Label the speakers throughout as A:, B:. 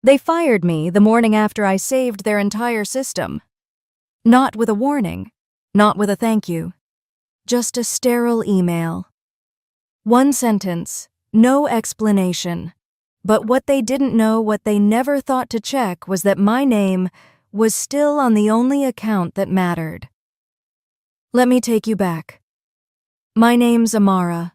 A: They fired me the morning after I saved their entire system. Not with a warning, not with a thank you. Just a sterile email. One sentence, no explanation. But what they didn't know, what they never thought to check, was that my name was still on the only account that mattered. Let me take you back. My name's Amara.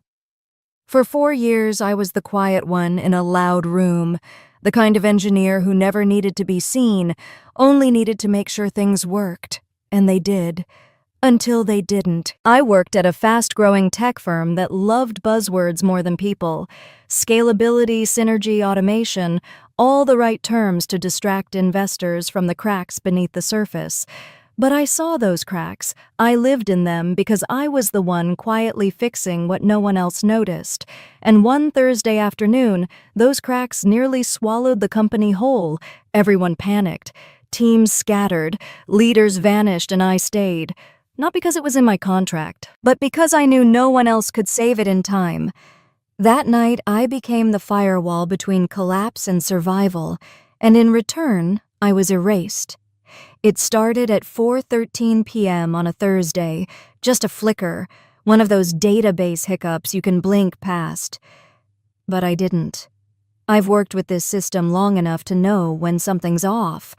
A: For 4 years, I was the quiet one in a loud room, the kind of engineer who never needed to be seen, only needed to make sure things worked. And they did. Until they didn't. I worked at a fast-growing tech firm that loved buzzwords more than people. Scalability, synergy, automation, all the right terms to distract investors from the cracks beneath the surface. But I saw those cracks. I lived in them because I was the one quietly fixing what no one else noticed. And one Thursday afternoon, those cracks nearly swallowed the company whole. Everyone panicked. Teams scattered. Leaders vanished, and I stayed. Not because it was in my contract, but because I knew no one else could save it in time. That night, I became the firewall between collapse and survival, and in return, I was erased. It started at 4:13 p.m. on a Thursday, just a flicker, one of those database hiccups you can blink past. But I didn't. I've worked with this system long enough to know when something's off.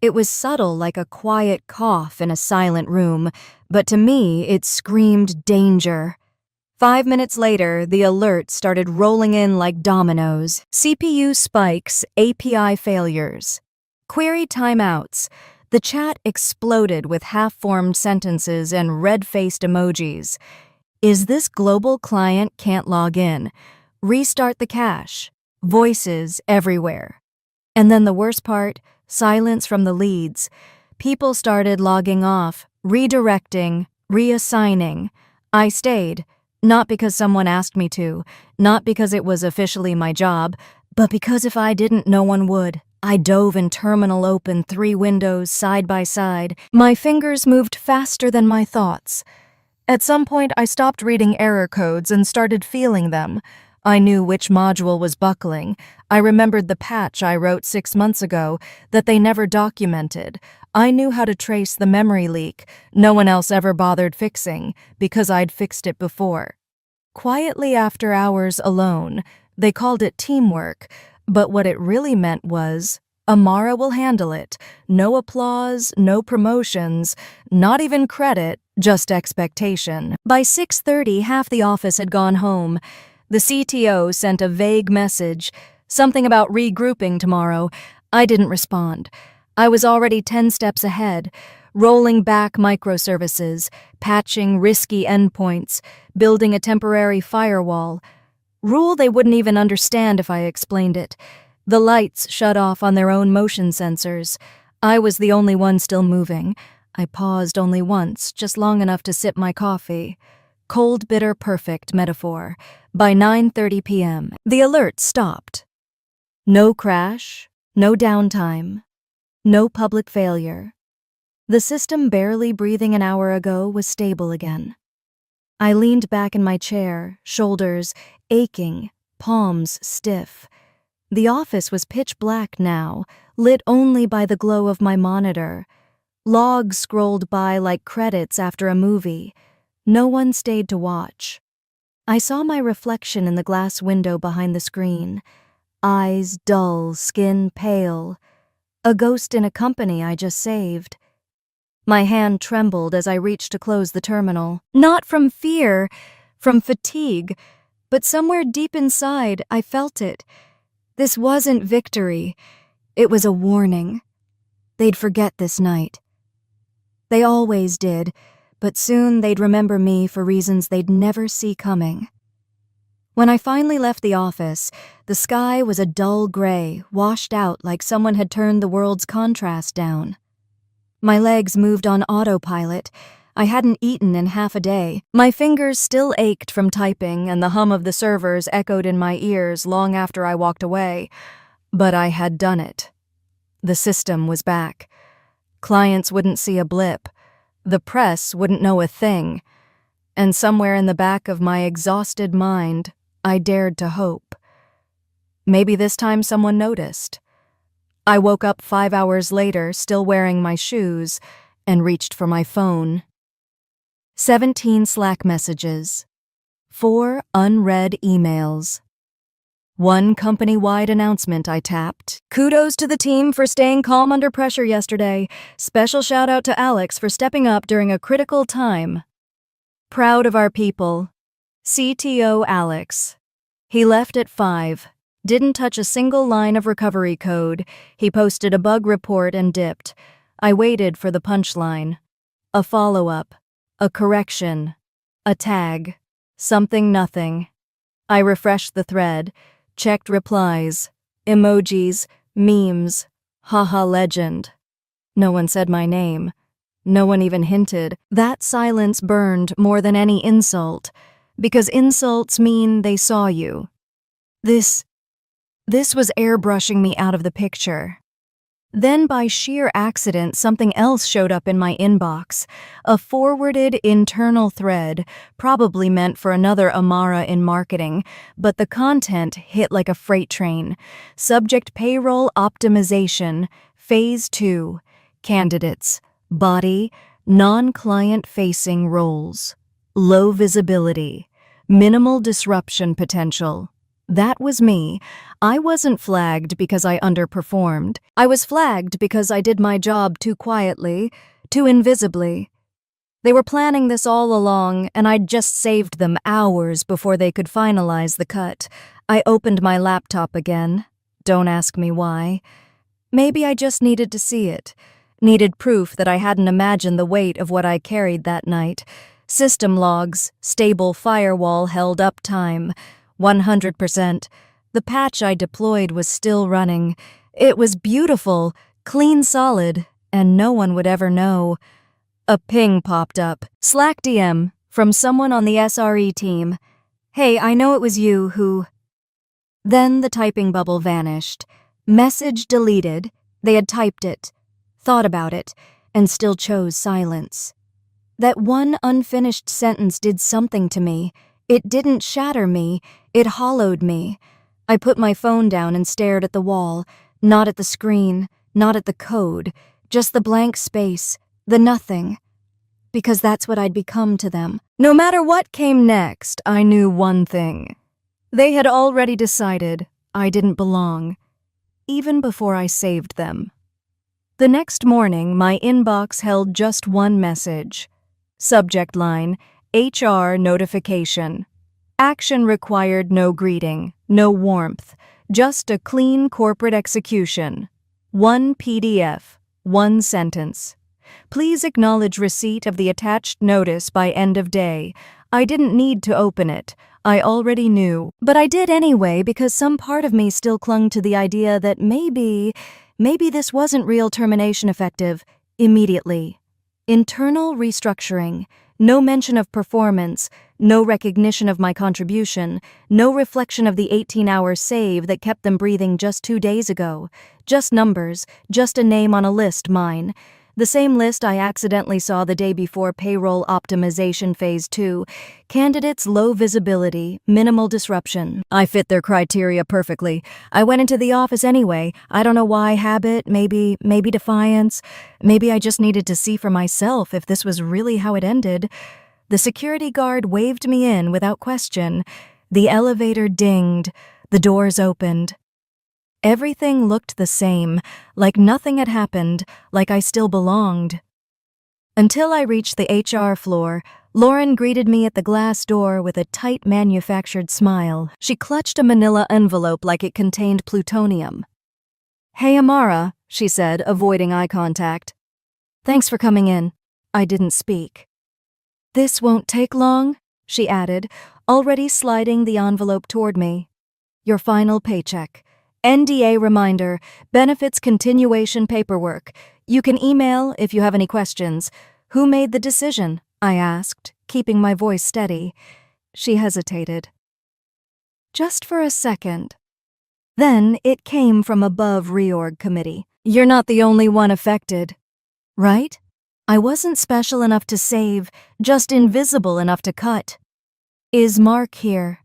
A: It was subtle, like a quiet cough in a silent room, but to me, it screamed danger. 5 minutes later, the alerts started rolling in like dominoes. CPU spikes, API failures. Query timeouts. The chat exploded with half-formed sentences and red-faced emojis. Is this global client can't log in? Restart the cache. Voices everywhere. And then the worst part, silence from the leads. People started logging off, redirecting, reassigning. I stayed, not because someone asked me to, not because it was officially my job, but because if I didn't, no one would. I dove in terminal open, 3 windows side by side. My fingers moved faster than my thoughts. At some point, I stopped reading error codes and started feeling them. I knew which module was buckling. I remembered the patch I wrote 6 months ago that they never documented. I knew how to trace the memory leak no one else ever bothered fixing because I'd fixed it before. Quietly after hours alone, they called it teamwork, but what it really meant was, Amara will handle it. No applause, no promotions, not even credit, just expectation. By 6:30, half the office had gone home. The CTO sent a vague message, something about regrouping tomorrow. I didn't respond. I was already 10 steps ahead, rolling back microservices, patching risky endpoints, building a temporary firewall. Rule they wouldn't even understand if I explained it. The lights shut off on their own motion sensors. I was the only one still moving. I paused only once, just long enough to sip my coffee. Cold, bitter, perfect metaphor. By 9:30 p.m., the alert stopped. No crash, no downtime, no public failure. The system barely breathing an hour ago was stable again. I leaned back in my chair, shoulders aching, palms stiff. The office was pitch black now, lit only by the glow of my monitor. Logs scrolled by like credits after a movie. No one stayed to watch. I saw my reflection in the glass window behind the screen. Eyes dull, skin pale. A ghost in a company I just saved. My hand trembled as I reached to close the terminal. Not from fear, from fatigue, but somewhere deep inside I felt it. This wasn't victory. It was a warning. They'd forget this night. They always did, but soon they'd remember me for reasons they'd never see coming. When I finally left the office, the sky was a dull gray, washed out like someone had turned the world's contrast down. My legs moved on autopilot. I hadn't eaten in half a day. My fingers still ached from typing, and the hum of the servers echoed in my ears long after I walked away. But I had done it. The system was back. Clients wouldn't see a blip. The press wouldn't know a thing. And somewhere in the back of my exhausted mind, I dared to hope. Maybe this time someone noticed. I woke up 5 hours later, still wearing my shoes, and reached for my phone. 17 Slack messages. 4 unread emails. 1 company-wide announcement I tapped. Kudos to the team for staying calm under pressure yesterday. Special shout out to Alex for stepping up during a critical time. Proud of our people. CTO Alex. He left at 5. Didn't touch a single line of recovery code. He posted a bug report and dipped. I waited for the punchline. A follow-up. A correction. A tag. Something nothing. I refreshed the thread. Checked replies. Emojis. Memes. Haha legend. No one said my name. No one even hinted. That silence burned more than any insult. Because insults mean they saw you. This was airbrushing me out of the picture. Then by sheer accident, something else showed up in my inbox. A forwarded internal thread, probably meant for another Amara in marketing, but the content hit like a freight train. Subject payroll optimization, phase 2, candidates, body, non-client facing roles, low visibility, minimal disruption potential. That was me. I wasn't flagged because I underperformed. I was flagged because I did my job too quietly, too invisibly. They were planning this all along, and I'd just saved them hours before they could finalize the cut. I opened my laptop again. Don't ask me why. Maybe I just needed to see it. Needed proof that I hadn't imagined the weight of what I carried that night. System logs, stable firewall held uptime. 100%. The patch I deployed was still running. It was beautiful, clean solid, and no one would ever know. A ping popped up. Slack DM from someone on the SRE team. Hey, I know it was you who... Then the typing bubble vanished. Message deleted. They had typed it, thought about it, and still chose silence. That one unfinished sentence did something to me. It didn't shatter me, it hollowed me. I put my phone down and stared at the wall, not at the screen, not at the code, just the blank space, the nothing. Because that's what I'd become to them. No matter what came next, I knew one thing. They had already decided I didn't belong, even before I saved them. The next morning, my inbox held just one message. Subject line, HR notification. Action required, no greeting, no warmth, just a clean corporate execution. 1 PDF, 1 sentence. Please acknowledge receipt of the attached notice by end of day. I didn't need to open it. I already knew. But I did anyway because some part of me still clung to the idea that maybe this wasn't real termination effective immediately. Internal restructuring. No mention of performance, no recognition of my contribution, no reflection of the 18-hour save that kept them breathing just 2 days ago. Just numbers, just a name on a list, mine. The same list I accidentally saw the day before payroll optimization phase 2. Candidates low visibility, minimal disruption. I fit their criteria perfectly. I went into the office anyway. I don't know why, habit, maybe defiance. Maybe I just needed to see for myself if this was really how it ended. The security guard waved me in without question. The elevator dinged. The doors opened. Everything looked the same, like nothing had happened, like I still belonged. Until I reached the HR floor, Lauren greeted me at the glass door with a tight manufactured smile. She clutched a manila envelope like it contained plutonium. "Hey, Amara," she said, avoiding eye contact. "Thanks for coming in." I didn't speak. "This won't take long," she added, already sliding the envelope toward me. "Your final paycheck. NDA reminder, benefits continuation paperwork. You can email if you have any questions. Who made the decision?" I asked, keeping my voice steady. She hesitated. Just for a second. Then it came from above reorg committee. "You're not the only one affected, right? I wasn't special enough to save, just invisible enough to cut." "Is Mark here?"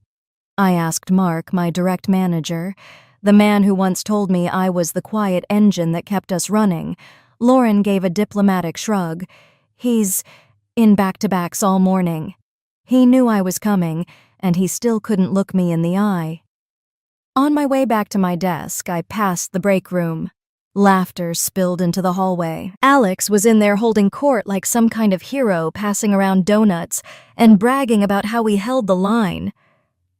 A: I asked Mark, my direct manager. The man who once told me I was the quiet engine that kept us running. Lauren gave a diplomatic shrug. He's in back-to-backs all morning. He knew I was coming, and he still couldn't look me in the eye. On my way back to my desk, I passed the break room. Laughter spilled into the hallway. Alex was in there holding court like some kind of hero, passing around donuts and bragging about how we held the line.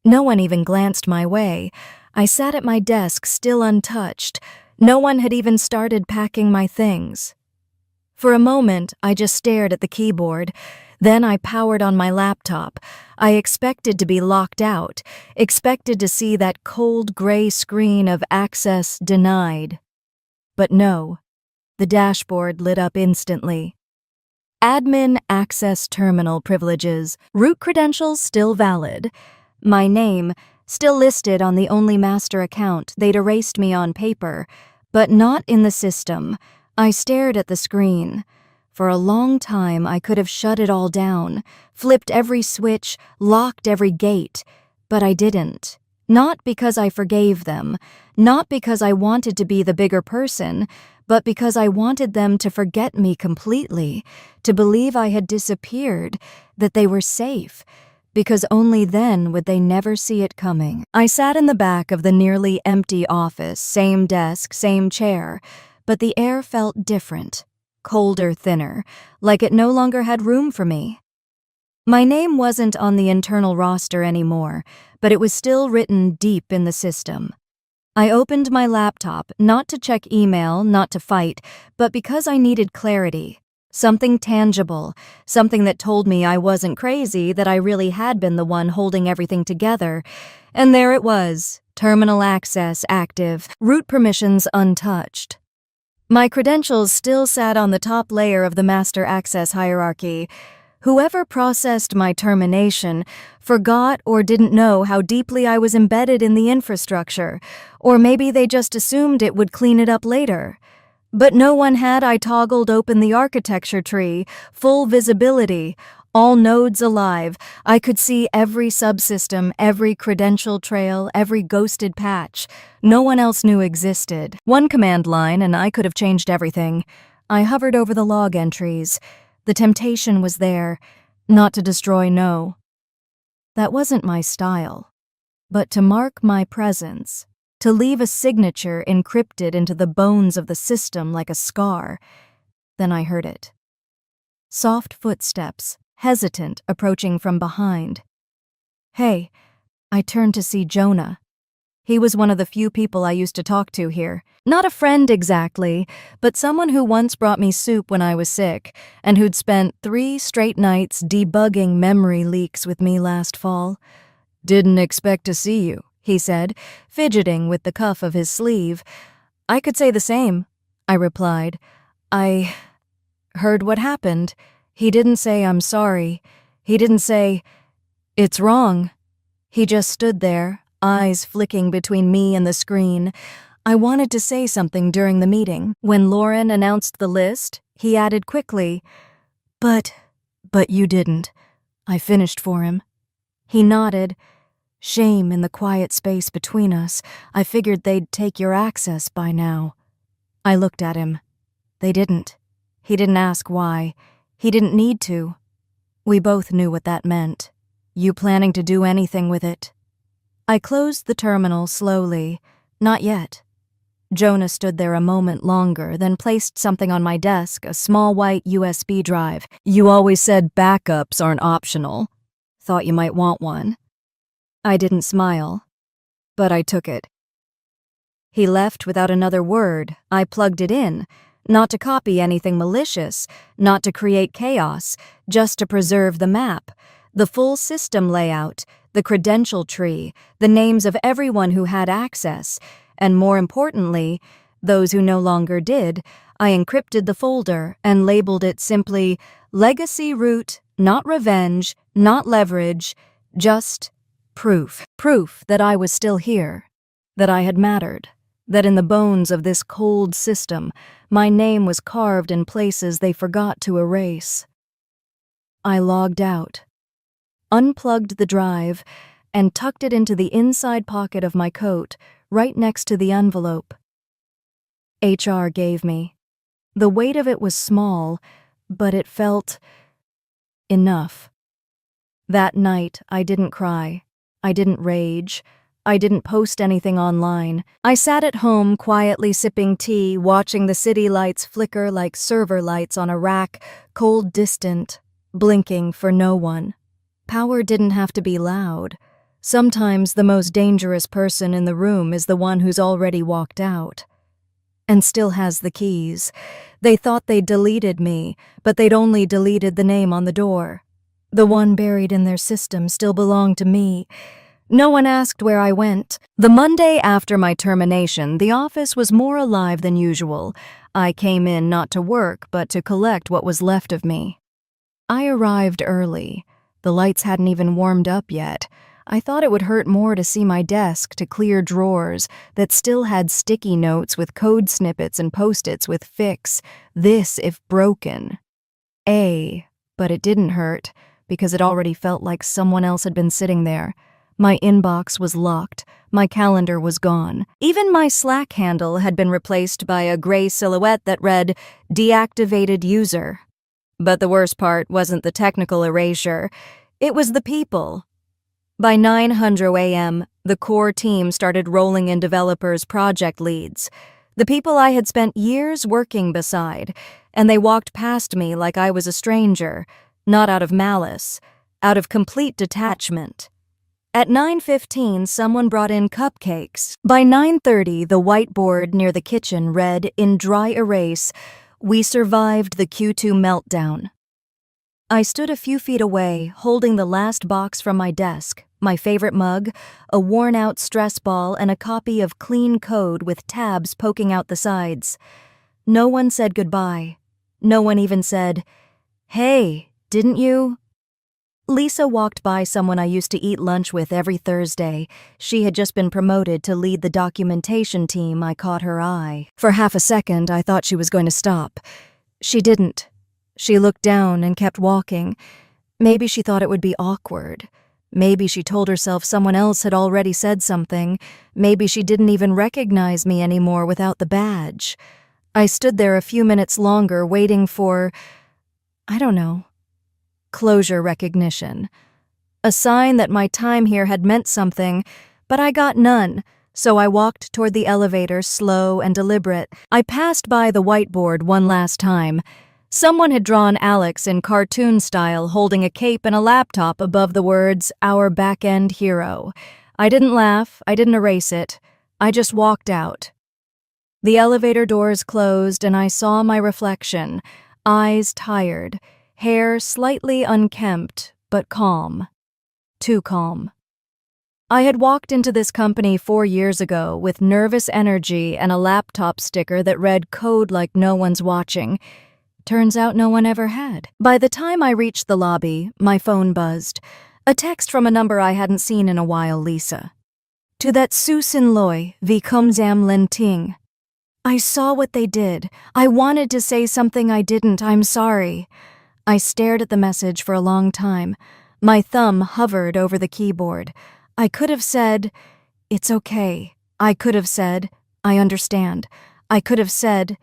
A: No one even glanced my way. I sat at my desk, still untouched. No one had even started packing my things. For a moment, I just stared at the keyboard. Then I powered on my laptop. I expected to be locked out, expected to see that cold gray screen of access denied. But no, the dashboard lit up instantly. Admin access terminal privileges, root credentials still valid. My name, still listed on the only master account. They'd erased me on paper, but not in the system. I stared at the screen. For a long time, I could have shut it all down, flipped every switch, locked every gate, but I didn't. Not because I forgave them, not because I wanted to be the bigger person, but because I wanted them to forget me completely, to believe I had disappeared, that they were safe, because only then would they never see it coming. I sat in the back of the nearly empty office, same desk, same chair, but the air felt different. Colder, thinner, like it no longer had room for me. My name wasn't on the internal roster anymore, but it was still written deep in the system. I opened my laptop, not to check email, not to fight, but because I needed clarity. Something tangible, something that told me I wasn't crazy, that I really had been the one holding everything together. And there it was, terminal access active, root permissions untouched. My credentials still sat on the top layer of the master access hierarchy. Whoever processed my termination forgot or didn't know how deeply I was embedded in the infrastructure, or maybe they just assumed it would clean it up later. But no one had. I toggled open the architecture tree, full visibility, all nodes alive. I could see every subsystem, every credential trail, every ghosted patch. No one else knew existed. One command line and I could have changed everything. I hovered over the log entries. The temptation was there, not to destroy, no. That wasn't my style. But to mark my presence, to leave a signature encrypted into the bones of the system like a scar. Then I heard it. Soft footsteps, hesitant, approaching from behind. Hey, I turned to see Jonah. He was one of the few people I used to talk to here. Not a friend exactly, but someone who once brought me soup when I was sick, and who'd spent 3 straight nights debugging memory leaks with me last fall. "Didn't expect to see you," he said, fidgeting with the cuff of his sleeve. "I could say the same," I replied. "I heard what happened." He didn't say I'm sorry. He didn't say, "It's wrong." He just stood there, eyes flicking between me and the screen. I wanted to say something during the meeting. When Lauren announced the list, he added quickly, But you didn't." I finished for him. He nodded. Shame in the quiet space between us. I figured they'd take your access by now. I looked at him. They didn't. He didn't ask why. He didn't need to. We both knew what that meant. You planning to do anything with it? I closed the terminal slowly. Not yet. Jonah stood there a moment longer, then placed something on my desk, a small white USB drive. "You always said backups aren't optional. Thought you might want one." I didn't smile, but I took it. He left without another word. I plugged it in, not to copy anything malicious, not to create chaos, just to preserve the map, the full system layout, the credential tree, the names of everyone who had access, and more importantly, those who no longer did. I encrypted the folder and labeled it simply Legacy Root, not revenge, not leverage, just proof. Proof that I was still here, that I had mattered, that in the bones of this cold system, my name was carved in places they forgot to erase. I logged out, unplugged the drive, and tucked it into the inside pocket of my coat, right next to the envelope HR gave me. The weight of it was small, but it felt enough. That night, I didn't cry. I didn't rage. I didn't post anything online. I sat at home quietly sipping tea, watching the city lights flicker like server lights on a rack, cold distant, blinking for no one. Power didn't have to be loud. Sometimes the most dangerous person in the room is the one who's already walked out and still has the keys. They thought they'd deleted me, but they'd only deleted the name on the door. The one buried in their system still belonged to me. No one asked where I went. The Monday after my termination, the office was more alive than usual. I came in not to work, but to collect what was left of me. I arrived early. The lights hadn't even warmed up yet. I thought it would hurt more to see my desk, to clear drawers that still had sticky notes with code snippets and post-its with fix, this if broken. But it didn't hurt, because it already felt like someone else had been sitting there. My inbox was locked. My calendar was gone. Even my Slack handle had been replaced by a gray silhouette that read, "Deactivated user." But the worst part wasn't the technical erasure. It was the people. By 9:00 a.m., the core team started rolling in developers' project leads, the people I had spent years working beside, and they walked past me like I was a stranger, not out of malice, out of complete detachment. At 9:15, someone brought in cupcakes. By 9:30, the whiteboard near the kitchen read, in dry erase, "We survived the Q2 meltdown." I stood a few feet away, holding the last box from my desk, my favorite mug, a worn-out stress ball, and a copy of clean code with tabs poking out the sides. No one said goodbye. No one even said, "Hey, didn't you?" Lisa walked by someone I used to eat lunch with every Thursday. She had just been promoted to lead the documentation team. I caught her eye. For half a second, I thought she was going to stop. She didn't. She looked down and kept walking. Maybe she thought it would be awkward. Maybe she told herself someone else had already said something. Maybe she didn't even recognize me anymore without the badge. I stood there a few minutes longer, waiting for, I don't know, closure recognition. A sign that my time here had meant something, but I got none, so I walked toward the elevator, slow and deliberate. I passed by the whiteboard one last time. Someone had drawn Alex in cartoon style, holding a cape and a laptop above the words, "Our back-end hero." I didn't laugh, I didn't erase it. I just walked out. The elevator doors closed and I saw my reflection, eyes tired, hair slightly unkempt, but calm. Too calm. I had walked into this company 4 years ago with nervous energy and a laptop sticker that read code like no one's watching. Turns out no one ever had. By the time I reached the lobby, my phone buzzed. A text from a number I hadn't seen in a while, Lisa. "To that Susan Loy, vi kom zam len ting." I saw what they did. I wanted to say something I didn't. "I'm sorry." I stared at the message for a long time. My thumb hovered over the keyboard. I could have said, "It's okay." I could have said, "I understand." I could have said,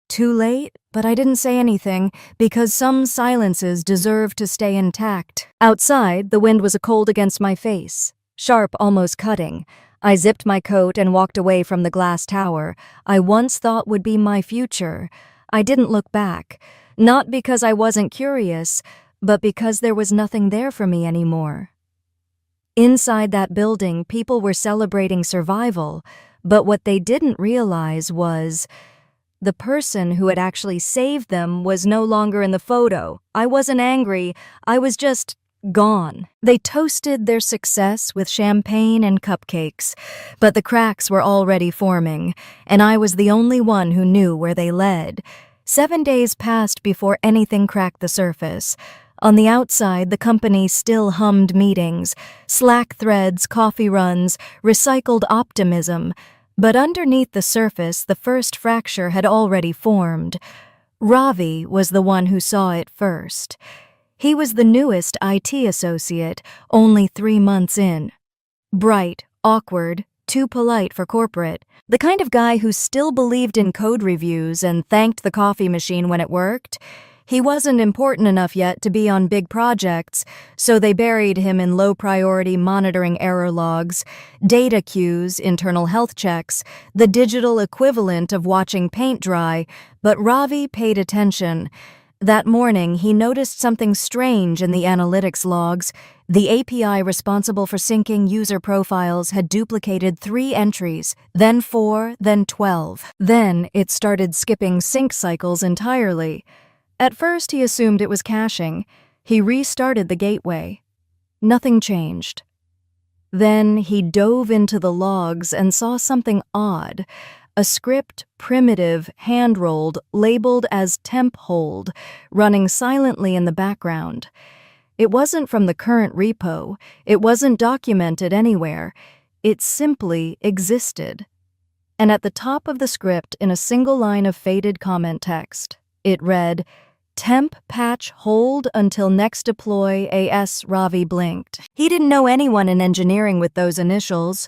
A: "Too late?" But I didn't say anything, because some silences deserve to stay intact. Outside, the wind was a cold against my face, sharp, almost cutting. I zipped my coat and walked away from the glass tower I once thought would be my future. I didn't look back, not because I wasn't curious, but because there was nothing there for me anymore. Inside that building, people were celebrating survival, but what they didn't realize was the person who had actually saved them was no longer in the photo. I wasn't angry, I was just gone. They toasted their success with champagne and cupcakes, but the cracks were already forming, and I was the only one who knew where they led. 7 days passed before anything cracked the surface. On the outside, the company still hummed meetings, Slack threads, coffee runs, recycled optimism. But underneath the surface, the first fracture had already formed. Ravi was the one who saw it first. He was the newest IT associate, only 3 months in. Bright, awkward, too polite for corporate, the kind of guy who still believed in code reviews and thanked the coffee machine when it worked. He wasn't important enough yet to be on big projects, so they buried him in low-priority monitoring error logs, data queues, internal health checks, the digital equivalent of watching paint dry, but Ravi paid attention. That morning, he noticed something strange in the analytics logs. The API responsible for syncing user profiles had duplicated 3 entries, then 4, then 12. Then it started skipping sync cycles entirely. At first, he assumed it was caching. He restarted the gateway. Nothing changed. Then he dove into the logs and saw something odd. A script, primitive, hand-rolled, labeled as temp hold, running silently in the background. It wasn't from the current repo. It wasn't documented anywhere. It simply existed. And at the top of the script, in a single line of faded comment text, it read, "Temp patch hold until next deploy AS." Ravi blinked. He didn't know anyone in engineering with those initials.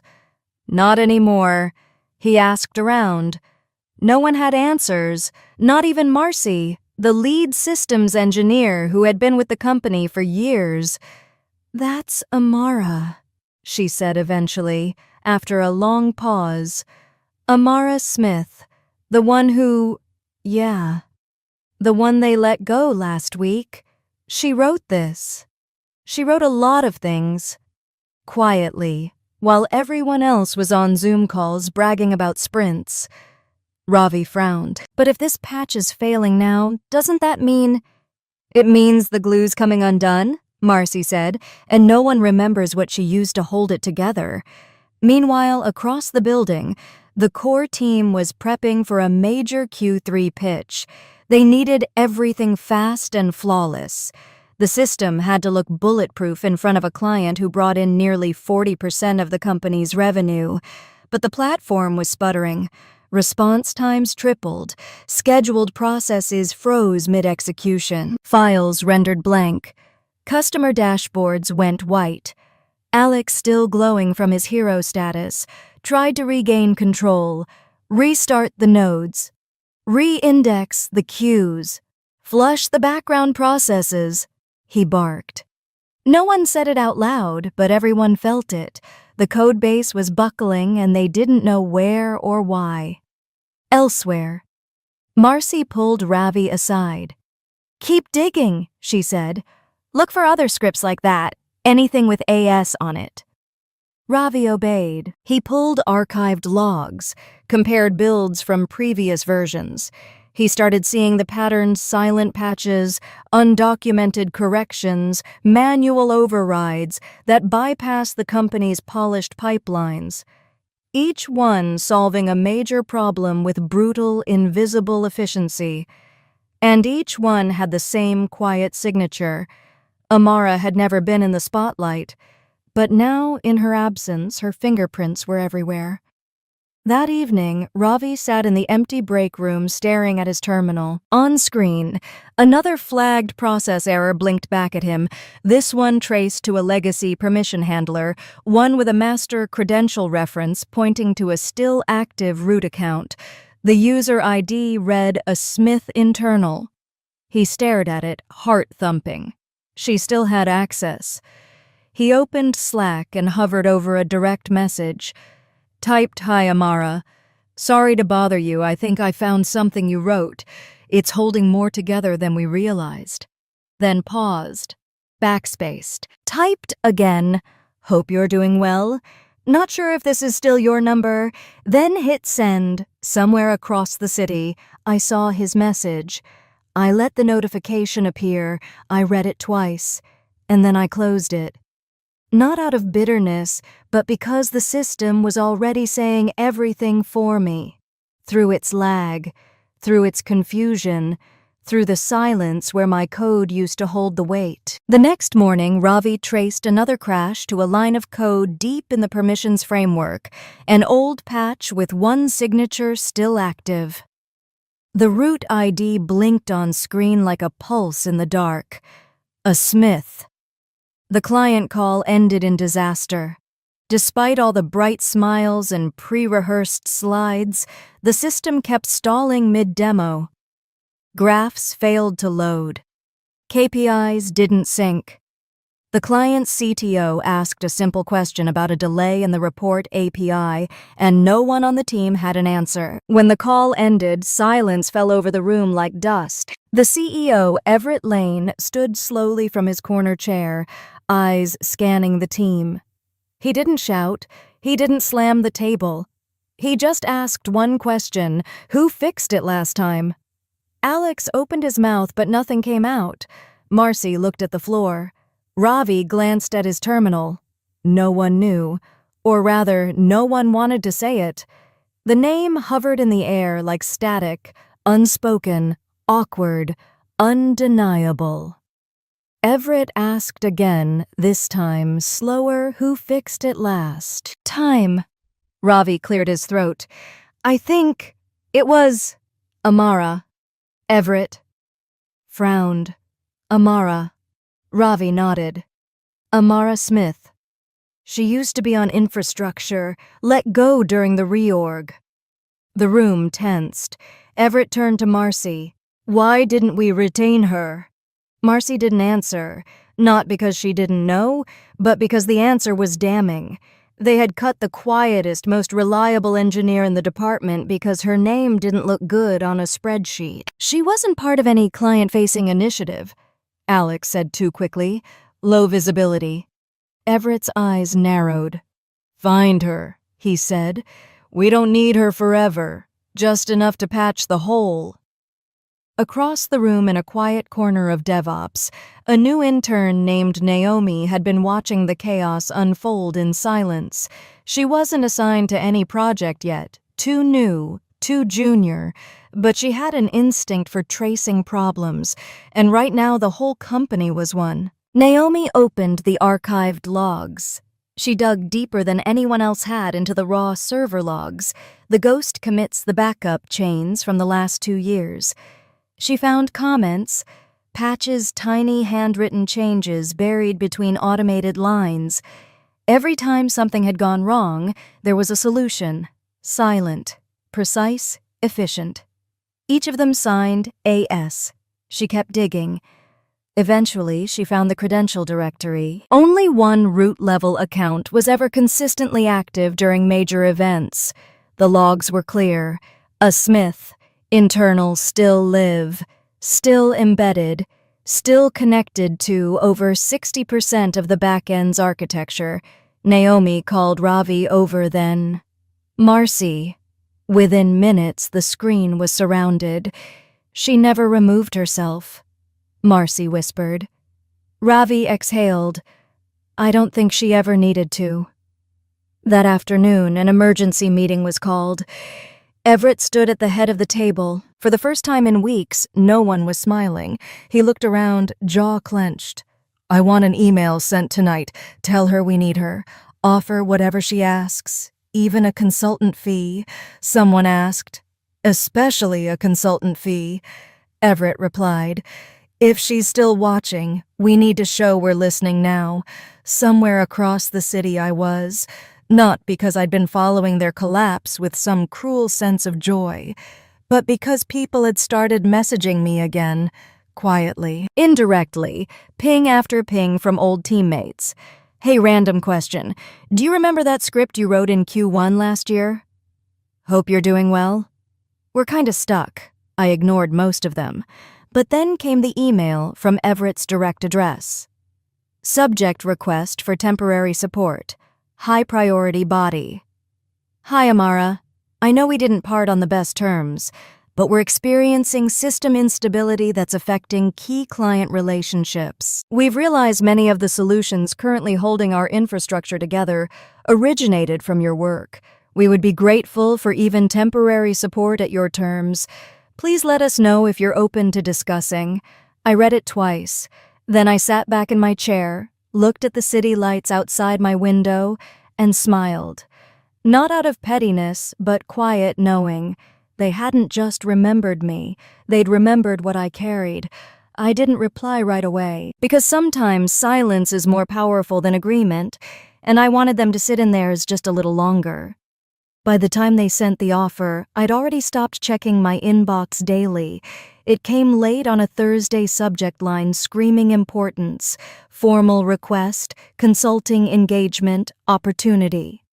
A: Not anymore. He asked around. No one had answers, not even Marcy, the lead systems engineer who had been with the company for years. "That's Amara," she said eventually, after a long pause. "Amara Smith, the one who, the one they let go last week. She wrote this. She wrote a lot of things. Quietly, while everyone else was on Zoom calls bragging about sprints." Ravi frowned. "But if this patch is failing now, doesn't that mean—" "It means the glue's coming undone," Marcy said, "and no one remembers what she used to hold it together." Meanwhile, across the building, the core team was prepping for a major Q3 pitch. They needed everything fast and flawless. The system had to look bulletproof in front of a client who brought in nearly 40% of the company's revenue. But the platform was sputtering. Response times tripled. Scheduled processes froze mid-execution. Files rendered blank. Customer dashboards went white. Alex, still glowing from his hero status, tried to regain control, restart the nodes, re-index the queues, flush the background processes. He barked. No one said it out loud, but everyone felt it. The code base was buckling and they didn't know where or why. Elsewhere, Marcy pulled Ravi aside. "Keep digging," she said. "Look for other scripts like that, anything with AS on it." Ravi obeyed. He pulled archived logs, compared builds from previous versions. He started seeing the patterns: silent patches, undocumented corrections, manual overrides that bypass the company's polished pipelines. Each one solving a major problem with brutal, invisible efficiency. And each one had the same quiet signature. Amara had never been in the spotlight, but now, in her absence, her fingerprints were everywhere. That evening, Ravi sat in the empty break room staring at his terminal. On screen, another flagged process error blinked back at him, this one traced to a legacy permission handler, one with a master credential reference pointing to a still active root account. The user ID read a Smith internal. He stared at it, heart thumping. She still had access. He opened Slack and hovered over a direct message. Typed, "Hi, Amara. Sorry to bother you. I think I found something you wrote. It's holding more together than we realized." Then paused, backspaced, typed again. "Hope you're doing well. Not sure if this is still your number." Then hit send. Somewhere across the city, I saw his message. I let the notification appear. I read it twice, and then I closed it. Not out of bitterness, but because the system was already saying everything for me. Through its lag, through its confusion, through the silence where my code used to hold the weight. The next morning, Ravi traced another crash to a line of code deep in the permissions framework, an old patch with one signature still active. The root ID blinked on screen like a pulse in the dark. A Smith. The client call ended in disaster. Despite all the bright smiles and pre-rehearsed slides, the system kept stalling mid-demo. Graphs failed to load. KPIs didn't sync. The client's CTO asked a simple question about a delay in the report API, and no one on the team had an answer. When the call ended, silence fell over the room like dust. The CEO, Everett Lane, stood slowly from his corner chair, eyes scanning the team. He didn't shout. He didn't slam the table. He just asked one question: who fixed it last time? Alex opened his mouth, but nothing came out. Marcy looked at the floor. Ravi glanced at his terminal. No one knew. Or rather, no one wanted to say it. The name hovered in the air like static, unspoken, awkward, undeniable. Everett asked again, this time slower, who fixed it last. Time. Ravi cleared his throat. I think it was Amara. Everett frowned. Amara. Ravi nodded. Amara Smith. She used to be on infrastructure, let go during the reorg. The room tensed. Everett turned to Marcy. Why didn't we retain her? Marcy didn't answer, not because she didn't know, but because the answer was damning. They had cut the quietest, most reliable engineer in the department because her name didn't look good on a spreadsheet. She wasn't part of any client-facing initiative, Alex said too quickly. Low visibility. Everett's eyes narrowed. Find her, he said. We don't need her forever, just enough to patch the hole. Across the room in a quiet corner of DevOps, a new intern named Naomi had been watching the chaos unfold in silence. She wasn't assigned to any project yet, too new, too junior, but she had an instinct for tracing problems, and right now the whole company was one. Naomi opened the archived logs. She dug deeper than anyone else had into the raw server logs. The ghost commits the backup chains from the last 2 years. She found comments, Patch's tiny handwritten changes buried between automated lines. Every time something had gone wrong, there was a solution. Silent, precise, efficient. Each of them signed AS. She kept digging. Eventually, she found the credential directory. Only one root-level account was ever consistently active during major events. The logs were clear. A Smith. Internal still live, still embedded, still connected to over 60% of the backend's architecture. Naomi called Ravi over then. Marcy. Within minutes, the screen was surrounded. She never removed herself. Marcy whispered. Ravi exhaled. I don't think she ever needed to. That afternoon, an emergency meeting was called. Everett stood at the head of the table. For the first time in weeks, no one was smiling. He looked around, jaw clenched. I want an email sent tonight. Tell her we need her. Offer whatever she asks, even a consultant fee. Someone asked. Especially a consultant fee. Everett replied. If she's still watching, we need to show we're listening now. Somewhere across the city I was. Not because I'd been following their collapse with some cruel sense of joy, but because people had started messaging me again, quietly, indirectly, ping after ping from old teammates. Hey, random question. Do you remember that script you wrote in Q1 last year? Hope you're doing well. We're kinda stuck. I ignored most of them. But then came the email from Everett's direct address. Subject request for temporary support. High priority body. Hi, Amara. I know we didn't part on the best terms, but we're experiencing system instability that's affecting key client relationships. We've realized many of the solutions currently holding our infrastructure together originated from your work. We would be grateful for even temporary support at your terms. Please let us know if you're open to discussing. I read it twice. Then I sat back in my chair, looked at the city lights outside my window, and smiled. Not out of pettiness, but quiet knowing. They hadn't just remembered me. They'd remembered what I carried. I didn't reply right away, because sometimes silence is more powerful than agreement. and I wanted them to sit in theirs just a little longer. By the time they sent the offer, I'd already stopped checking my inbox daily. It came late on a Thursday subject line screaming importance, formal request, consulting engagement, opportunity.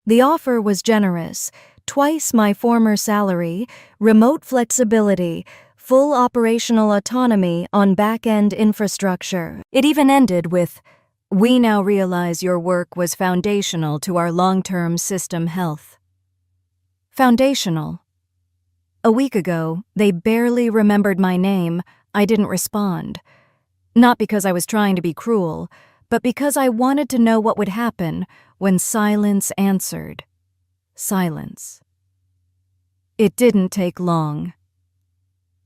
A: The offer was generous, twice my former salary, remote flexibility, full operational autonomy on back-end infrastructure. It even ended with, "We now realize your work was foundational to our long-term system health." Foundational. A week ago, they barely remembered my name. I didn't respond. Not because I was trying to be cruel, but because I wanted to know what would happen when silence answered. Silence. It didn't take long.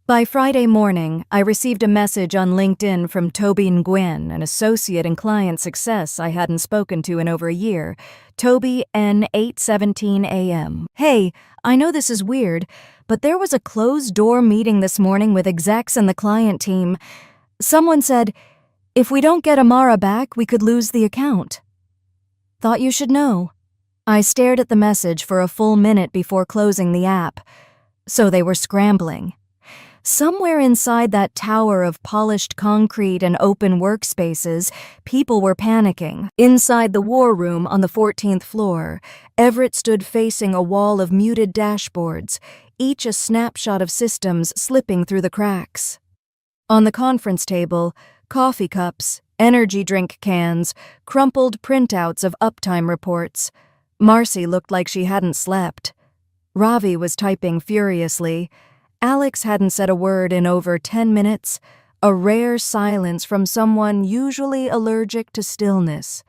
A: By Friday morning, I received a message on LinkedIn from Toby Nguyen, an associate in client success I hadn't spoken to in over a year. Toby N. 8:17 a.m. "Hey, I know this is weird, but there was a closed-door meeting this morning with execs and the client team. Someone said, if we don't get Amara back, we could lose the account. Thought you should know." I stared at the message for a full minute before closing the app. So they were scrambling. Somewhere inside that tower of polished concrete and open workspaces, people were panicking. Inside the war room on the 14th floor, Everett stood facing a wall of muted dashboards, each a snapshot of systems slipping through the cracks. On the conference table, coffee cups, energy drink cans, crumpled printouts of uptime reports. Marcy looked like she hadn't slept. Ravi was typing furiously. Alex hadn't said a word in over 10 minutes, a rare silence from someone usually allergic to stillness.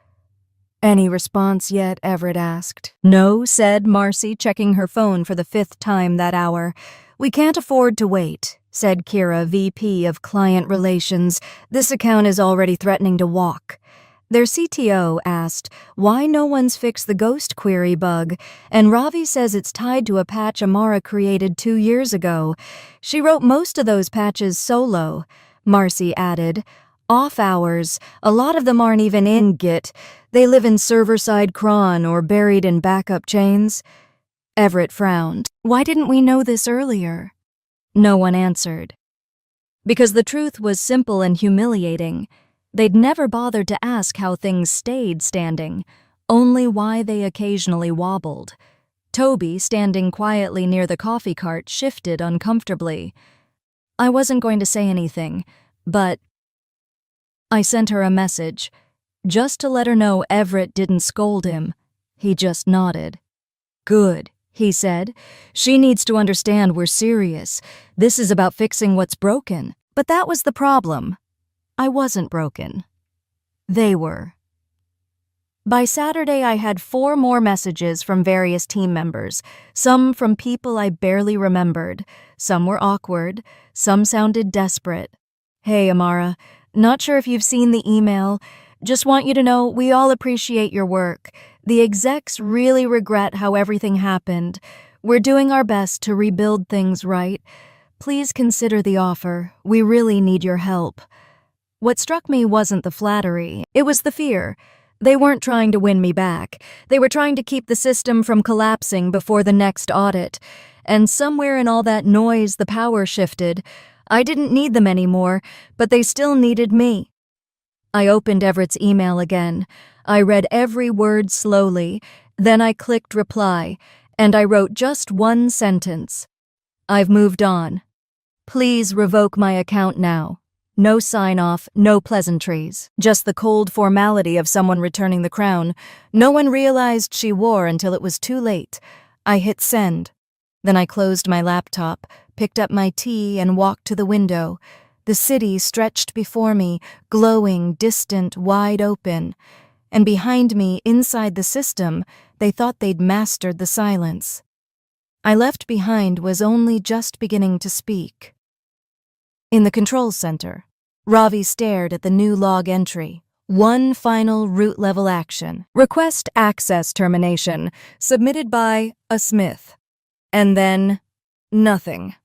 A: "Any response yet?" Everett asked. "No," said Marcy, checking her phone for the 5th time that hour. "We can't afford to wait," said Kira, VP of Client Relations. "This account is already threatening to walk." Their CTO asked why no one's fixed the ghost query bug, and Ravi says it's tied to a patch Amara created 2 years ago. "She wrote most of those patches solo," Marcy added. "Off hours, a lot of them aren't even in Git. They live in server-side cron or buried in backup chains." Everett frowned. "Why didn't we know this earlier?" No one answered. Because the truth was simple and humiliating. They'd never bothered to ask how things stayed standing, only why they occasionally wobbled. Toby, standing quietly near the coffee cart, shifted uncomfortably. I wasn't going to say anything, but I sent her a message, just to let her know Everett didn't scold him. He just nodded. "Good," he said. "She needs to understand we're serious. This is about fixing what's broken." But that was the problem. I wasn't broken. They were. By Saturday, I had 4 more messages from various team members, some from people I barely remembered. Some were awkward, some sounded desperate. "Hey, Amara, not sure if you've seen the email. Just want you to know we all appreciate your work. The execs really regret how everything happened. We're doing our best to rebuild things right. Please consider the offer. We really need your help." What struck me wasn't the flattery, it was the fear. They weren't trying to win me back. They were trying to keep the system from collapsing before the next audit. And somewhere in all that noise, the power shifted. I didn't need them anymore, but they still needed me. I opened Everett's email again. I read every word slowly. Then I clicked reply, and I wrote just one sentence. "I've moved on. Please revoke my account now." No sign-off, no pleasantries, just the cold formality of someone returning the crown. No one realized she wore until it was too late. I hit send. Then I closed my laptop, picked up my tea, and walked to the window. The city stretched before me, glowing, distant, wide open. And behind me, inside the system, they thought they'd mastered the silence. I left behind was only just beginning to speak. In the control center, Ravi stared at the new log entry. One final root-level action. Request access termination, submitted by a Smith. And then, nothing.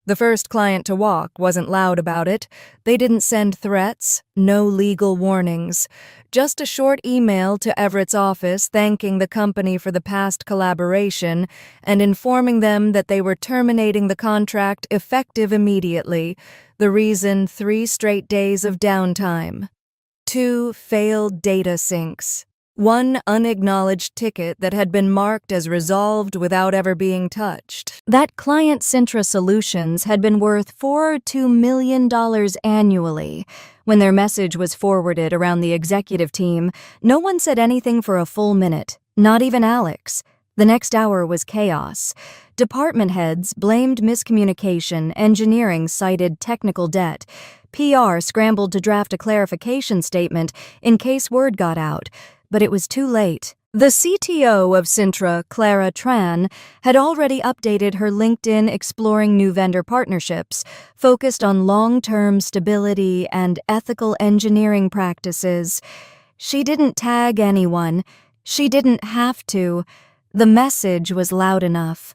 A: The first client to walk wasn't loud about it. They didn't send threats, no legal warnings. Just a short email to Everett's office thanking the company for the past collaboration and informing them that they were terminating the contract effective immediately. The reason, 3 straight days of downtime. 2 failed data syncs. 1 unacknowledged ticket that had been marked as resolved without ever being touched. That client Sintra Solutions had been worth $4 or $2 million annually. When their message was forwarded around the executive team, no one said anything for a full minute, not even Alex. The next hour was chaos. Department heads blamed miscommunication, engineering cited technical debt. PR scrambled to draft a clarification statement in case word got out, but it was too late. The CTO of Sintra, Clara Tran, had already updated her LinkedIn exploring new vendor partnerships, focused on long-term stability and ethical engineering practices. She didn't tag anyone. She didn't have to. The message was loud enough.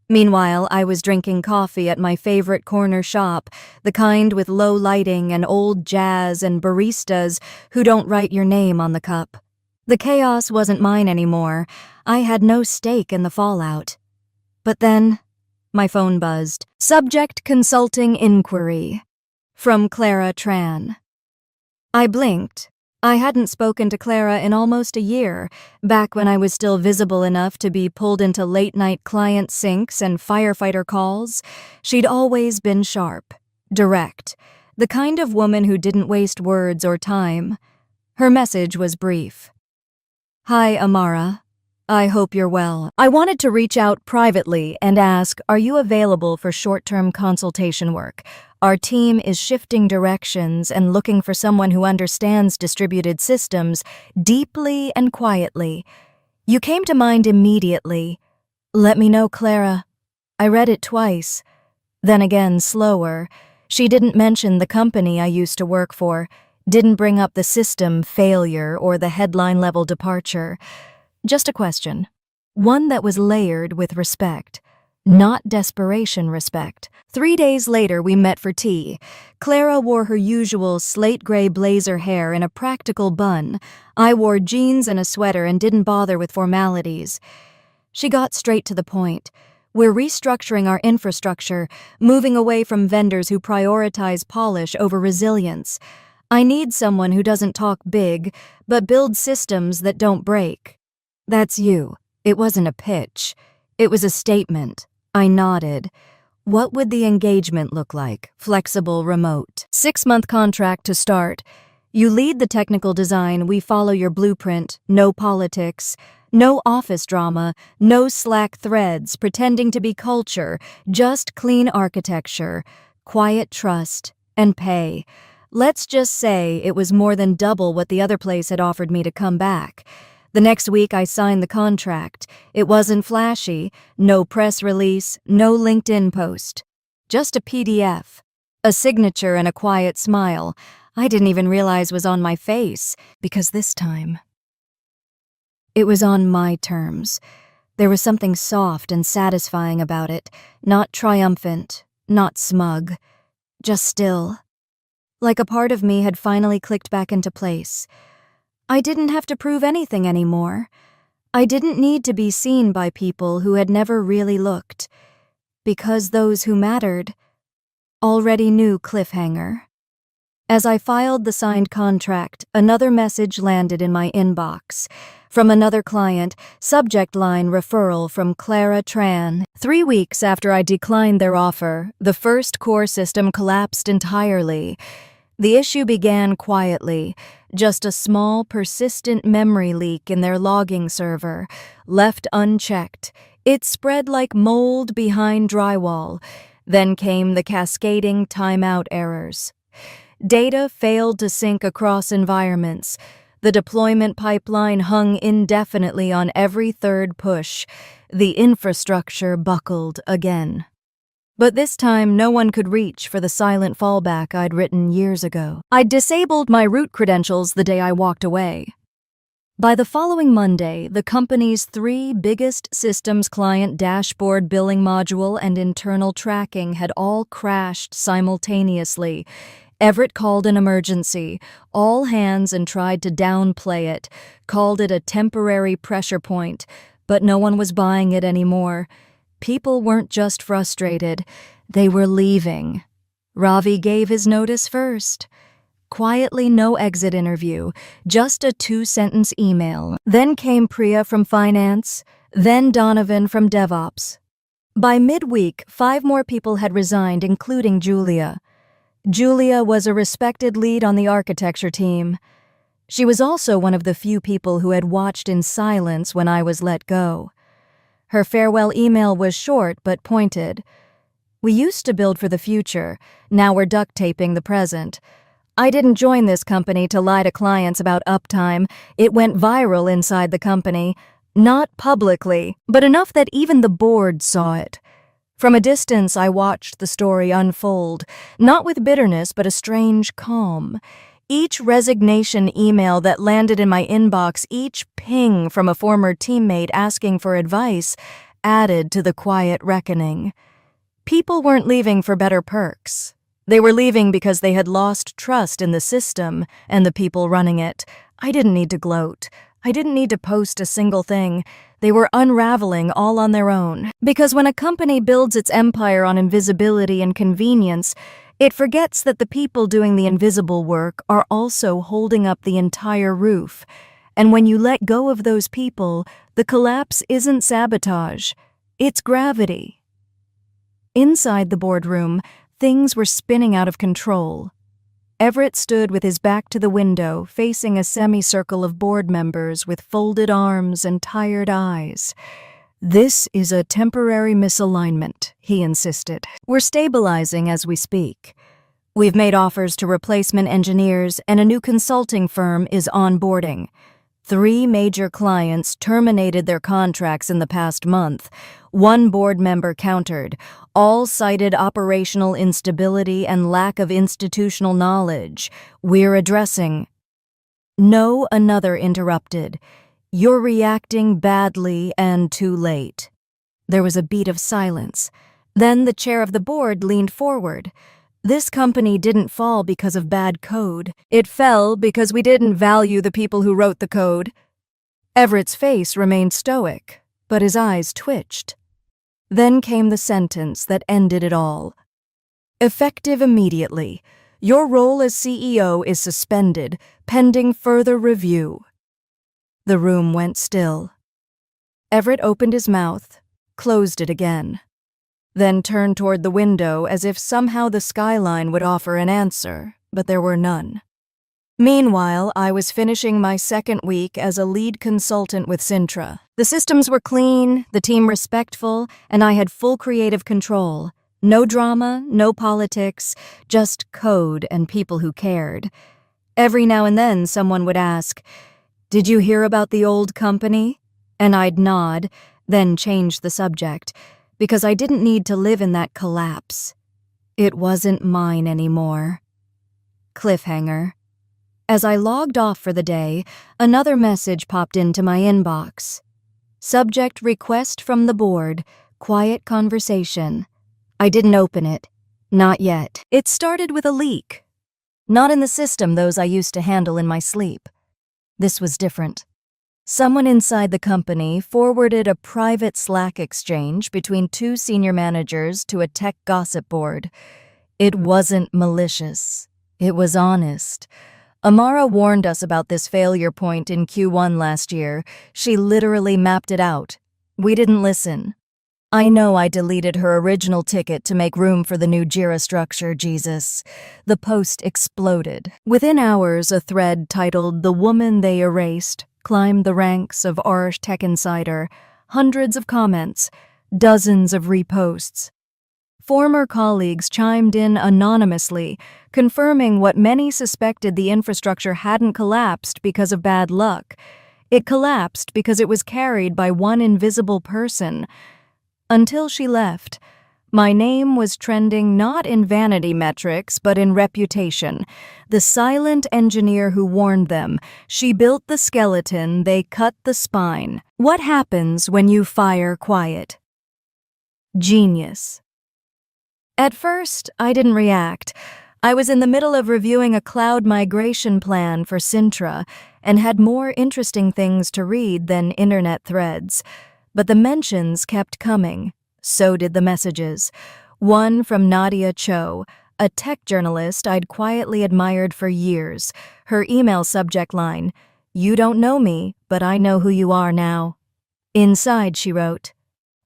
A: Meanwhile, I was drinking coffee at my favorite corner shop, the kind with low lighting and old jazz and baristas who don't write your name on the cup. The chaos wasn't mine anymore. I had no stake in the fallout. But then, my phone buzzed. Subject Consulting Inquiry. From Clara Tran. I blinked. I hadn't spoken to Clara in almost a year, back when I was still visible enough to be pulled into late-night client syncs and firefighter calls. She'd always been sharp, direct, the kind of woman who didn't waste words or time. Her message was brief. Hi, Amara. I hope you're well. I wanted to reach out privately and ask, are you available for short-term consultation work? Our team is shifting directions and looking for someone who understands distributed systems deeply and quietly. You came to mind immediately. Let me know, Clara. I read it twice. Then again, slower. She didn't mention the company I used to work for, didn't bring up the system failure or the headline-level departure. Just a question. One that was layered with respect. Not desperation respect. 3 days later, we met for tea. Clara wore her usual slate-gray blazer hair in a practical bun. I wore jeans and a sweater and didn't bother with formalities. She got straight to the point. We're restructuring our infrastructure, moving away from vendors who prioritize polish over resilience. I need someone who doesn't talk big, but builds systems that don't break. That's you. It wasn't a pitch. It was a statement. I nodded. What would the engagement look like? Flexible, remote. 6-month contract to start. You lead the technical design, we follow your blueprint, no politics, no office drama, no Slack threads pretending to be culture, just clean architecture, quiet trust, and pay. Let's just say it was more than double what the other place had offered me to come back. The next week I signed the contract. It wasn't flashy, no press release, no LinkedIn post. Just a PDF, a signature and a quiet smile I didn't even realize was on my face, because this time it was on my terms. There was something soft and satisfying about it, not triumphant, not smug, just still. Like a part of me had finally clicked back into place. I didn't have to prove anything anymore. I didn't need to be seen by people who had never really looked, because those who mattered already knew cliffhanger. As I filed the signed contract, another message landed in my inbox. From another client, subject line referral from Clara Tran. 3 weeks after I declined their offer, the first core system collapsed entirely. The issue began quietly, just a small, persistent memory leak in their logging server, left unchecked. It spread like mold behind drywall. Then came the cascading timeout errors. Data failed to sync across environments. The deployment pipeline hung indefinitely on every third push. The infrastructure buckled again. But this time, no one could reach for the silent fallback I'd written years ago. I'd disabled my root credentials the day I walked away. By the following Monday, the company's 3 biggest systems client dashboard billing module and internal tracking had all crashed simultaneously. Everett called an emergency, all hands, and tried to downplay it, called it a temporary pressure point, but no one was buying it anymore. People weren't just frustrated, they were leaving. Ravi gave his notice first. Quietly, no exit interview, just a 2-sentence email. Then came Priya from finance, then Donovan from DevOps. By midweek, 5 more people had resigned, including Julia. Julia was a respected lead on the architecture team. She was also one of the few people who had watched in silence when I was let go. Her farewell email was short but pointed. "We used to build for the future, now we're duct taping the present. I didn't join this company to lie to clients about uptime. It went viral inside the company. Not publicly, but enough that even the board saw it. From a distance, I watched the story unfold, not with bitterness, but a strange calm. Each resignation email that landed in my inbox, each ping from a former teammate asking for advice, added to the quiet reckoning. People weren't leaving for better perks. They were leaving because they had lost trust in the system and the people running it. I didn't need to gloat. I didn't need to post a single thing. They were unraveling all on their own. Because when a company builds its empire on invisibility and convenience, it forgets that the people doing the invisible work are also holding up the entire roof. And when you let go of those people, the collapse isn't sabotage. It's gravity. Inside the boardroom, things were spinning out of control. Everett stood with his back to the window, facing a semicircle of board members with folded arms and tired eyes. "This is a temporary misalignment," he insisted. "We're stabilizing as we speak. We've made offers to replacement engineers, and a new consulting firm is onboarding. 3 major clients terminated their contracts in the past month. 1 board member countered. All cited operational instability and lack of institutional knowledge. We're addressing." "No," another interrupted. "You're reacting badly and too late." There was a beat of silence. Then the chair of the board leaned forward. "This company didn't fall because of bad code. It fell because we didn't value the people who wrote the code." Everett's face remained stoic, but his eyes twitched. Then came the sentence that ended it all. "Effective immediately. Your role as CEO is suspended, pending further review." The room went still. Everett opened his mouth, closed it again, then turned toward the window as if somehow the skyline would offer an answer, but there were none. Meanwhile, I was finishing my 2nd week as a lead consultant with Sintra. The systems were clean, the team respectful, and I had full creative control. No drama, no politics, just code and people who cared. Every now and then someone would ask, "Did you hear about the old company?" And I'd nod, then change the subject, because I didn't need to live in that collapse. It wasn't mine anymore. Cliffhanger. As I logged off for the day, another message popped into my inbox. Subject: request from the board, quiet conversation. I didn't open it. Not yet. It started with a leak. Not in the system those I used to handle in my sleep. This was different. Someone inside the company forwarded a private Slack exchange between 2 senior managers to a tech gossip board. It wasn't malicious. It was honest. Amara warned us about this failure point in Q1 last year. She literally mapped it out. We didn't listen. I know I deleted her original ticket to make room for the new JIRA structure, Jesus. The post exploded. Within hours, a thread titled "The Woman They Erased" climbed the ranks of r Tech Insider. Hundreds of comments, dozens of reposts. Former colleagues chimed in anonymously, confirming what many suspected: the infrastructure hadn't collapsed because of bad luck. It collapsed because it was carried by one invisible person. Until she left, My name was trending not in vanity metrics, but in reputation. The silent engineer who warned them. She built the skeleton, they cut the spine. What happens when you fire quiet? Genius. At first, I didn't react. I was in the middle of reviewing a cloud migration plan for Sintra and had more interesting things to read than internet threads. But the mentions kept coming. So did the messages. One from Nadia Cho, a tech journalist I'd quietly admired for years. Her email subject line, "You don't know me, but I know who you are now." Inside, she wrote,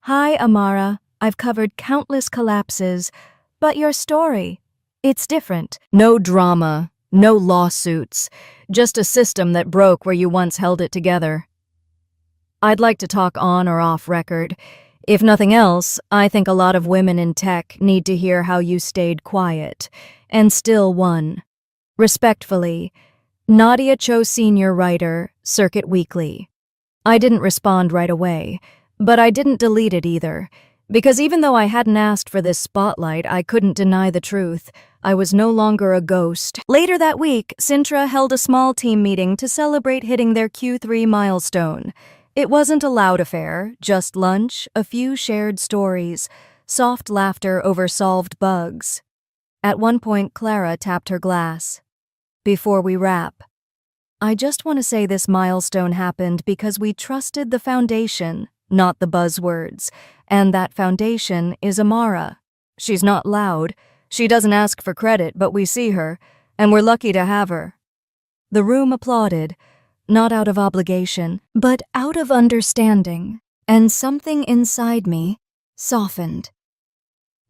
A: "Hi, Amara. I've covered countless collapses, but your story, it's different. No drama, no lawsuits, just a system that broke where you once held it together. I'd like to talk on or off record. If nothing else, I think a lot of women in tech need to hear how you stayed quiet and still won. Respectfully, Nadia Cho, senior writer, Circuit Weekly." I didn't respond right away, but I didn't delete it either, because even though I hadn't asked for this spotlight, I couldn't deny the truth. I was no longer a ghost. Later that week, Sintra held a small team meeting to celebrate hitting their Q3 milestone. It wasn't a loud affair, just lunch, a few shared stories, soft laughter over solved bugs. At one point, Clara tapped her glass. "Before we wrap, I just want to say this milestone happened because we trusted the foundation, not the buzzwords, and that foundation is Amara. She's not loud, she doesn't ask for credit, but we see her, and we're lucky to have her." The room applauded, not out of obligation, but out of understanding, and something inside me softened.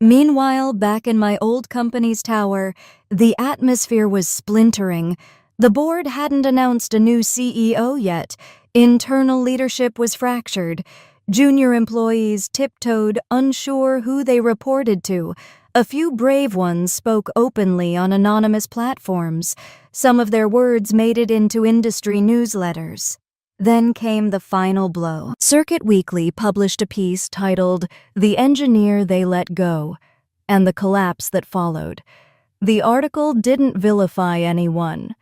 A: Meanwhile, back in my old company's tower, the atmosphere was splintering. The board hadn't announced a new CEO yet. Internal leadership was fractured. Junior employees tiptoed, unsure who they reported to. A few brave ones spoke openly on anonymous platforms. Some of their words made it into industry newsletters. Then came the final blow. Circuit Weekly published a piece titled "The Engineer They Let Go," and the collapse that followed. The article didn't vilify anyone.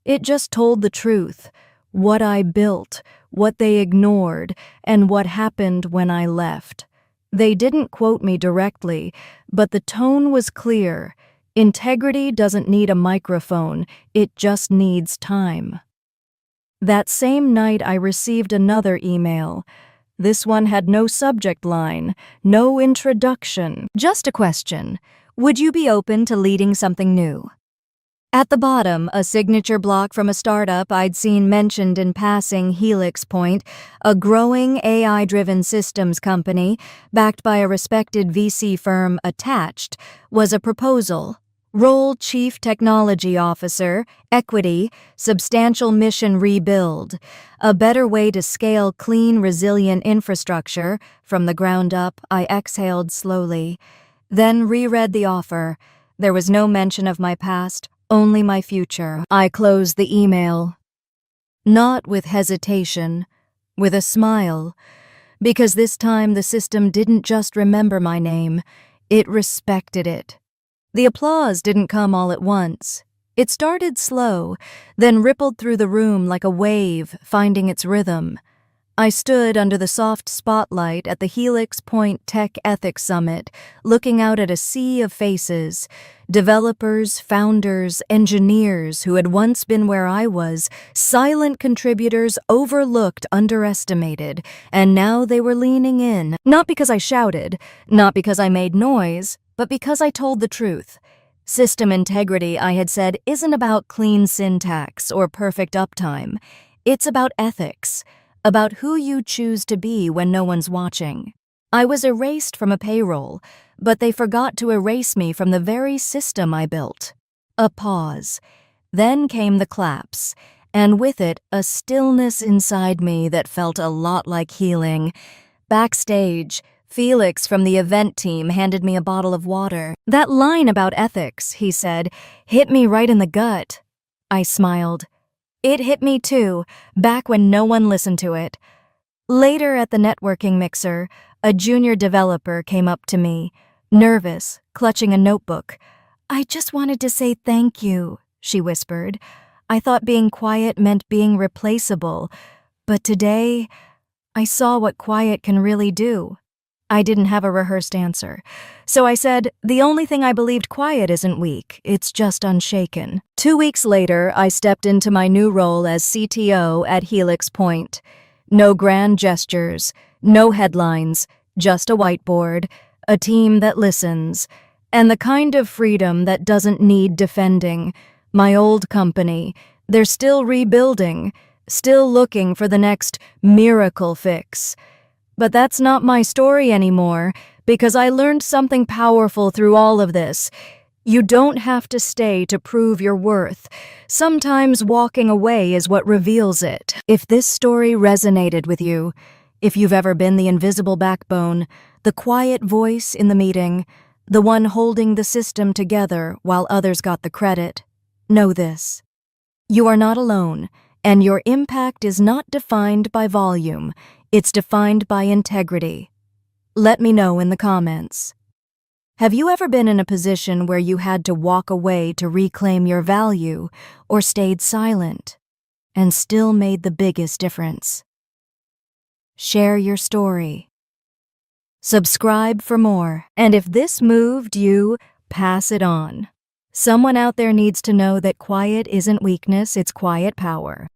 A: It just told the truth, what I built, what they ignored, and what happened when I left. They didn't quote me directly, but the tone was clear. Integrity doesn't need a microphone, it just needs time. That same night, I received another email. This one had no subject line, no introduction, just a question. Would you be open to leading something new? At the bottom, a signature block from a startup I'd seen mentioned in passing, Helix Point, a growing AI-driven systems company backed by a respected VC firm. Attached was a proposal. Role: Chief Technology Officer, Equity, Substantial Mission Rebuild, a better way to scale clean, resilient infrastructure. From the ground up, I exhaled slowly, then reread the offer. There was no mention of my past, only my future. I closed the email. Not with hesitation, with a smile, because this time the system didn't just remember my name, it respected it. The applause didn't come all at once. It started slow, then rippled through the room like a wave, finding its rhythm. I stood under the soft spotlight at the Helix Point Tech Ethics Summit, looking out at a sea of faces. Developers, founders, engineers who had once been where I was, silent contributors, overlooked, underestimated, and now they were leaning in. Not because I shouted, not because I made noise, but because I told the truth. System integrity, I had said, isn't about clean syntax or perfect uptime. It's about ethics. About who you choose to be when no one's watching. I was erased from a payroll, but they forgot to erase me from the very system I built. A pause. Then came the claps, and with it, a stillness inside me that felt a lot like healing. Backstage, Felix from the event team handed me a bottle of water. "That line about ethics," he said, "hit me right in the gut." I smiled. It hit me too, back when no one listened to it. Later at the networking mixer, a junior developer came up to me. Nervous, clutching a notebook. "I just wanted to say thank you," she whispered. "I thought being quiet meant being replaceable, but today I saw what quiet can really do." I didn't have a rehearsed answer, so I said, "The only thing I believed quiet isn't weak, it's just unshaken." 2 weeks later, I stepped into my new role as CTO at Helix Point. No grand gestures, no headlines, just a whiteboard, a team that listens, and the kind of freedom that doesn't need defending. My old company, they're still rebuilding, still looking for the next miracle fix. But that's not my story anymore, because I learned something powerful through all of this. You don't have to stay to prove your worth. Sometimes walking away is what reveals it. If this story resonated with you, if you've ever been the invisible backbone, the quiet voice in the meeting, the one holding the system together while others got the credit, know this. You are not alone, and your impact is not defined by volume. It's defined by integrity. Let me know in the comments. Have you ever been in a position where you had to walk away to reclaim your value, or stayed silent and still made the biggest difference? Share your story. Subscribe for more, and if this moved you, pass it on. Someone out there needs to know that quiet isn't weakness, it's quiet power.